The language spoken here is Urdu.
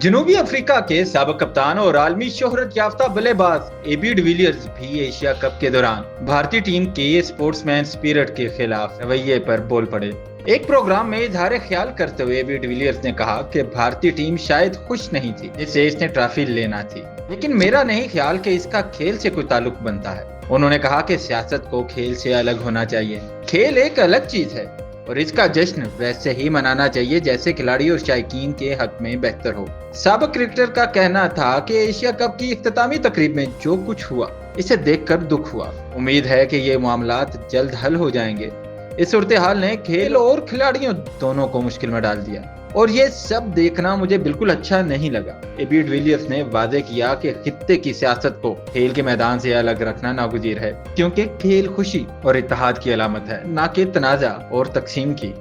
جنوبی افریقہ کے سابق کپتان اور عالمی شہرت یافتہ بلے باز AB ڈیویلیئرز بھی ایشیا کپ کے دوران بھارتی ٹیم کے اسپورٹس مین اسپرٹ کے خلاف رویے پر بول پڑے۔ ایک پروگرام میں اظہار خیال کرتے ہوئے AB ڈیویلیئرز نے کہا کہ بھارتی ٹیم شاید خوش نہیں تھی جس سے اس نے ٹرافی لینا تھی، لیکن میرا نہیں خیال کہ اس کا کھیل سے کوئی تعلق بنتا ہے۔ انہوں نے کہا کہ سیاست کو کھیل سے الگ ہونا چاہیے، کھیل ایک الگ چیز ہے اور اس کا جشن ویسے ہی منانا چاہیے جیسے کھلاڑی اور شائقین کے حق میں بہتر ہو۔ سابق کرکٹر کا کہنا تھا کہ ایشیا کپ کی اختتامی تقریب میں جو کچھ ہوا اسے دیکھ کر دکھ ہوا۔ امید ہے کہ یہ معاملات جلد حل ہو جائیں گے۔ اس صورتحال نے کھیل اور کھلاڑیوں دونوں کو مشکل میں ڈال دیا اور یہ سب دیکھنا مجھے بالکل اچھا نہیں لگا۔ AB ڈیویلیئرز نے واضح کیا کہ خطے کی سیاست کو کھیل کے میدان سے الگ رکھنا ناگزیر ہے، کیونکہ کھیل خوشی اور اتحاد کی علامت ہے، نہ کہ تنازع اور تقسیم کی۔